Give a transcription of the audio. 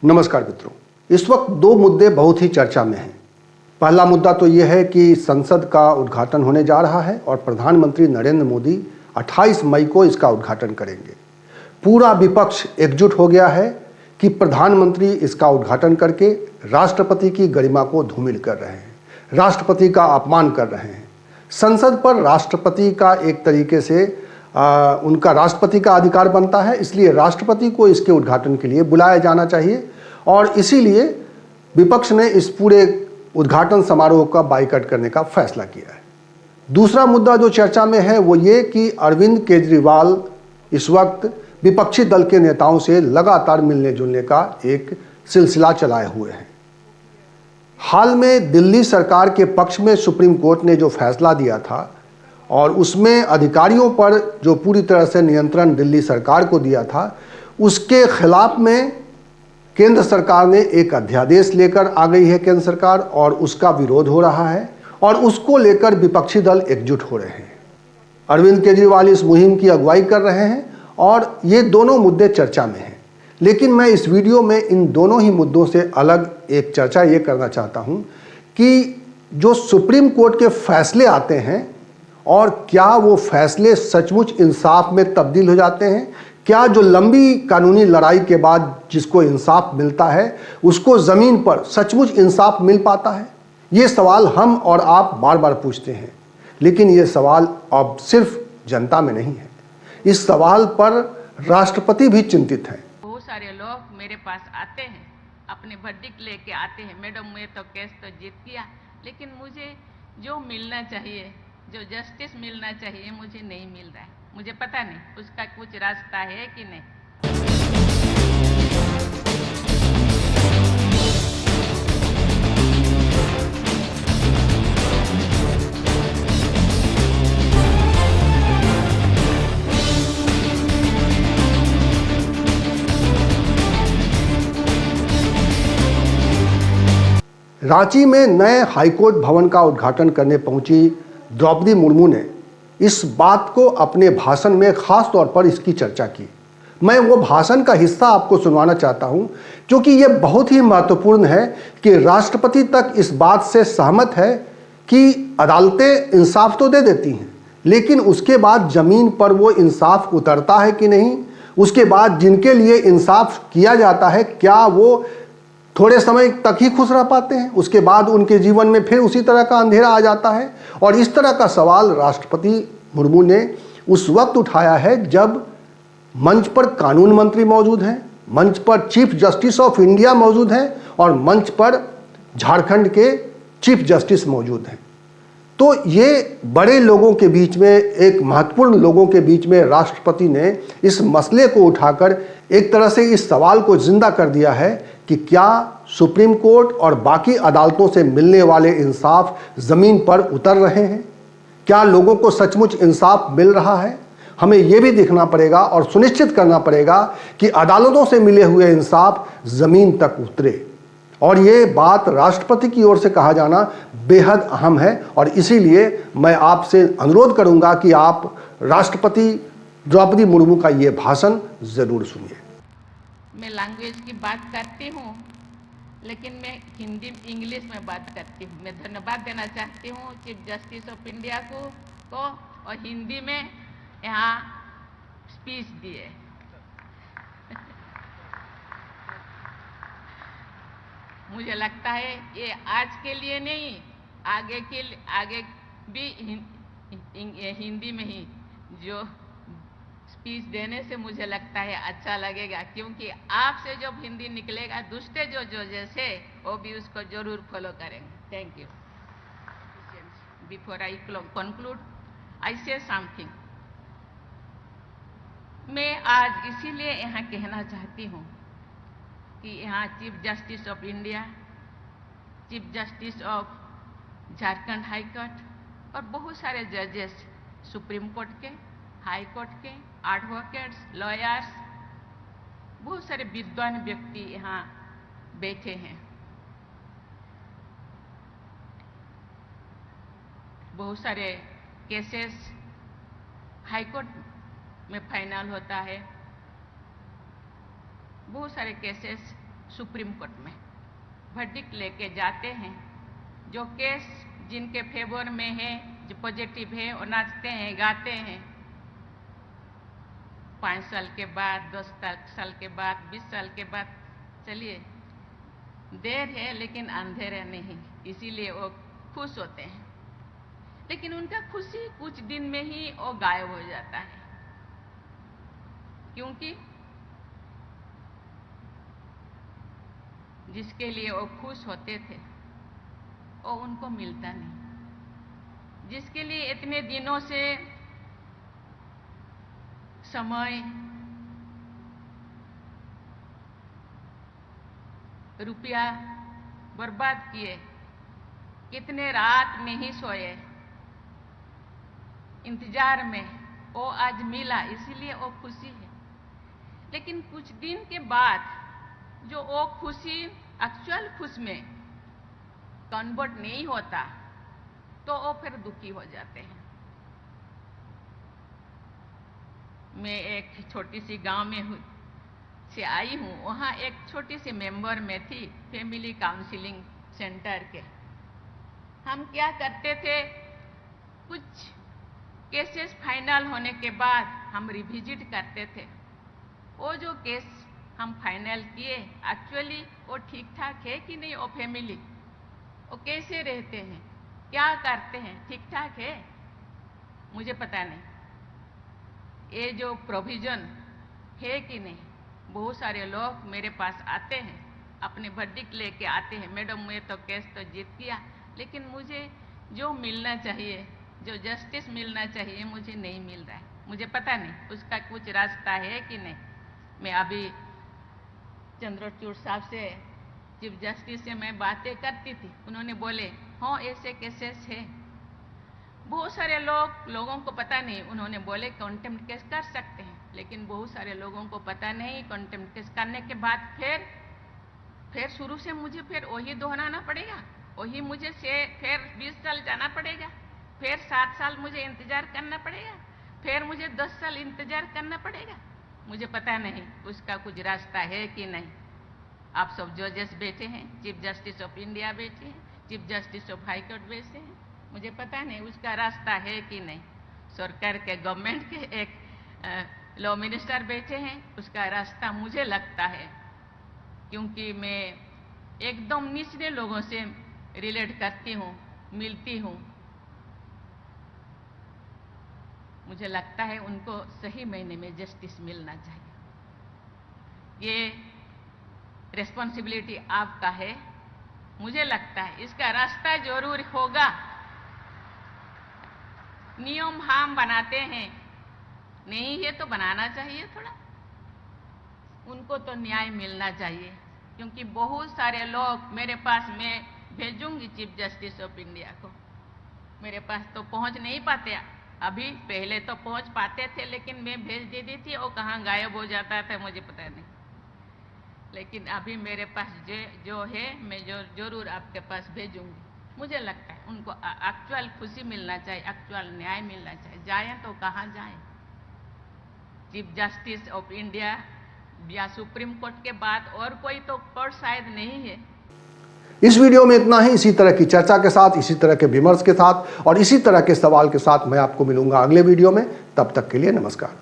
नमस्कार मित्रों, इस वक्त दो मुद्दे बहुत ही चर्चा में हैं। पहला मुद्दा तो यह है कि संसद का उद्घाटन होने जा रहा है और प्रधानमंत्री नरेंद्र मोदी 28 मई को इसका उद्घाटन करेंगे। पूरा विपक्ष एकजुट हो गया है कि प्रधानमंत्री इसका उद्घाटन करके राष्ट्रपति की गरिमा को धूमिल कर रहे हैं, राष्ट्रपति का अपमान कर रहे हैं। संसद पर राष्ट्रपति का एक तरीके से उनका राष्ट्रपति का अधिकार बनता है, इसलिए राष्ट्रपति को इसके उद्घाटन के लिए बुलाया जाना चाहिए और इसीलिए विपक्ष ने इस पूरे उद्घाटन समारोह का बाइकआउट करने का फैसला किया है। दूसरा मुद्दा जो चर्चा में है वो ये कि अरविंद केजरीवाल इस वक्त विपक्षी दल के नेताओं से लगातार मिलने जुलने का एक सिलसिला चलाए हुए हैं। हाल में दिल्ली सरकार के पक्ष में सुप्रीम कोर्ट ने जो फैसला दिया था और उसमें अधिकारियों पर जो पूरी तरह से नियंत्रण दिल्ली सरकार को दिया था, उसके खिलाफ में केंद्र सरकार ने एक अध्यादेश लेकर आ गई है केंद्र सरकार, और उसका विरोध हो रहा है और उसको लेकर विपक्षी दल एकजुट हो रहे हैं। अरविंद केजरीवाल इस मुहिम की अगुवाई कर रहे हैं और ये दोनों मुद्दे चर्चा में हैं। लेकिन मैं इस वीडियो में इन दोनों ही मुद्दों से अलग एक चर्चा ये करना चाहता हूँ कि जो सुप्रीम कोर्ट के फैसले आते हैं और क्या वो फैसले सचमुच इंसाफ में तब्दील हो जाते हैं, क्या जो लंबी कानूनी लड़ाई के बाद जिसको इंसाफ मिलता है उसको ज़मीन पर सचमुच इंसाफ मिल पाता है। ये सवाल हम और आप बार बार पूछते हैं, लेकिन ये सवाल अब सिर्फ जनता में नहीं है, इस सवाल पर राष्ट्रपति भी चिंतित हैं। बहुत सारे लोग मेरे पास आते हैं, अपने वर्डिक्ट लेके आते हैं, मैडम मैं तो केस तो जीत गया, लेकिन मुझे जो मिलना चाहिए, जो जस्टिस मिलना चाहिए, मुझे नहीं मिल रहा है। मुझे पता नहीं उसका कुछ रास्ता है कि नहीं। रांची में नए हाईकोर्ट भवन का उद्घाटन करने पहुंची द्रौपदी मुर्मू ने इस बात को अपने भाषण में खास तौर पर इसकी चर्चा की। मैं वो भाषण का हिस्सा आपको सुनवाना चाहता हूं क्योंकि ये बहुत ही महत्वपूर्ण है कि राष्ट्रपति तक इस बात से सहमत है कि अदालतें इंसाफ तो दे देती हैं, लेकिन उसके बाद ज़मीन पर वो इंसाफ उतरता है कि नहीं, उसके बाद जिनके लिए इंसाफ किया जाता है क्या वो थोड़े समय तक ही खुश रह पाते हैं, उसके बाद उनके जीवन में फिर उसी तरह का अंधेरा आ जाता है। और इस तरह का सवाल राष्ट्रपति मुर्मू ने उस वक्त उठाया है जब मंच पर कानून मंत्री मौजूद हैं, मंच पर चीफ जस्टिस ऑफ इंडिया मौजूद हैं और मंच पर झारखंड के चीफ जस्टिस मौजूद हैं। तो ये बड़े लोगों के बीच में, एक महत्वपूर्ण लोगों के बीच में राष्ट्रपति ने इस मसले को उठाकर एक तरह से इस सवाल को जिंदा कर दिया है कि क्या सुप्रीम कोर्ट और बाकी अदालतों से मिलने वाले इंसाफ ज़मीन पर उतर रहे हैं, क्या लोगों को सचमुच इंसाफ मिल रहा है। हमें यह भी देखना पड़ेगा और सुनिश्चित करना पड़ेगा कि अदालतों से मिले हुए इंसाफ ज़मीन तक उतरे, और ये बात राष्ट्रपति की ओर से कहा जाना बेहद अहम है। और इसीलिए मैं आपसे अनुरोध करूंगा कि आप राष्ट्रपति द्रौपदी मुर्मू का ये भाषण ज़रूर सुनिए। मैं लैंग्वेज की बात करती हूँ, लेकिन मैं हिंदी इंग्लिश में बात करती हूँ। मैं धन्यवाद देना चाहती हूँ चीफ जस्टिस ऑफ इंडिया को और हिंदी में यहाँ स्पीच दिए। मुझे लगता है ये आज के लिए नहीं, आगे भी हिंदी में ही जो स्पीच देने से मुझे लगता है अच्छा लगेगा, क्योंकि आपसे जब हिंदी निकलेगा दूसरे जो जैसे वो भी उसको जरूर फॉलो करेंगे। Thank you. Before I conclude आई से समथिंग। मैं आज इसीलिए यहाँ कहना चाहती हूँ कि यहाँ chief justice of India, chief justice of Jharkhand high court और बहुत सारे जजेस सुप्रीम कोर्ट के, हाई कोर्ट के, एडवोकेट्स, लॉयर्स, बहुत सारे विद्वान व्यक्ति यहाँ बैठे हैं। बहुत सारे केसेस हाई कोर्ट में फाइनल होता है, बहुत सारे केसेस सुप्रीम कोर्ट में वर्डिक्ट लेके जाते हैं। जो केस जिनके फेवर में है, जो पॉजिटिव है, वो नाचते हैं, गाते हैं। 5 साल के बाद, 10 साल के बाद, 20 साल के बाद, चलिए देर है लेकिन अंधेरा नहीं, इसीलिए वो खुश होते हैं। लेकिन उनका खुशी कुछ दिन में ही वो गायब हो जाता है, क्योंकि जिसके लिए वो खुश होते थे वो उनको मिलता नहीं। जिसके लिए इतने दिनों से समय, रुपया बर्बाद किए, कितने रात में ही सोए इंतजार में, वो आज मिला, इसीलिए वो खुशी है। लेकिन कुछ दिन के बाद जो वो खुशी एक्चुअल खुश में कन्वर्ट नहीं होता तो वो फिर दुखी हो जाते हैं। मैं एक छोटी सी गांव में से आई हूँ, वहाँ एक छोटी सी मेंबर में थी फैमिली काउंसलिंग सेंटर के। हम क्या करते थे, कुछ केसेस फाइनल होने के बाद हम रिविजिट करते थे। वो जो केस हम फाइनल किए, एक्चुअली वो ठीक ठाक है कि नहीं, वो फैमिली वो कैसे रहते हैं, क्या करते हैं, ठीक ठाक है, मुझे पता नहीं। ये जो प्रोविजन है कि नहीं। बहुत सारे लोग मेरे पास आते हैं, अपने वर्डिक्ट लेके आते हैं, मैडम मैं तो केस तो जीत गया, लेकिन मुझे जो मिलना चाहिए, जो जस्टिस मिलना चाहिए, मुझे नहीं मिल रहा है। मुझे पता नहीं उसका कुछ रास्ता है कि नहीं। मैं अभी चंद्रचूड़ साहब से, चीफ जस्टिस से मैं बातें करती थी, उन्होंने बोले हाँ ऐसे केसेस है। बहुत सारे लोगों को पता नहीं, उन्होंने बोले कंटेम्प्ट केस कर सकते हैं, लेकिन बहुत सारे लोगों को पता नहीं। कंटेम्प्ट केस करने के बाद फिर शुरू से मुझे फिर वही दोहराना पड़ेगा, वही मुझे से फिर 20 साल जाना पड़ेगा, फिर 7 साल मुझे इंतजार करना पड़ेगा, फिर मुझे 10 साल इंतजार करना पड़ेगा। मुझे पता नहीं उसका कुछ रास्ता है कि नहीं। आप सब जजेस बैठे हैं, चीफ जस्टिस ऑफ इंडिया बैठे हैं, chief justice of high court बैठे हैं, मुझे पता नहीं उसका रास्ता है कि नहीं। सरकार के, गवर्नमेंट के एक लॉ मिनिस्टर बैठे हैं, उसका रास्ता मुझे लगता है, क्योंकि मैं एकदम निचले लोगों से रिलेट करती हूँ, मिलती हूँ। मुझे लगता है उनको सही महीने में जस्टिस मिलना चाहिए। ये रिस्पॉन्सिबिलिटी आपका है। मुझे लगता है इसका रास्ता जरूर होगा। नियम हम बनाते हैं, नहीं है तो बनाना चाहिए थोड़ा। उनको तो न्याय मिलना चाहिए, क्योंकि बहुत सारे लोग मेरे पास, मैं भेजूंगी चीफ जस्टिस ऑफ इंडिया को, मेरे पास तो पहुंच नहीं पाते अभी। पहले तो पहुंच पाते थे, लेकिन मैं भेज देती थी, वो कहाँ गायब हो जाता था मुझे पता नहीं। लेकिन अभी मेरे पास जो है, मैं जरूर आपके पास भेजूंगी। मुझे लगता है उनको एक्चुअल खुशी मिलना चाहिए, एक्चुअल न्याय मिलना चाहिए। जाएं तो कहाँ जाएं? चीफ जस्टिस ऑफ इंडिया या सुप्रीम कोर्ट के बाद और कोई तो कोर्ट शायद नहीं है। इस वीडियो में इतना ही। इसी तरह की चर्चा के साथ, इसी तरह के विमर्श के साथ और इसी तरह के सवाल के साथ मैं आपको मिलूंगा अगले वीडियो में। तब तक के लिए नमस्कार।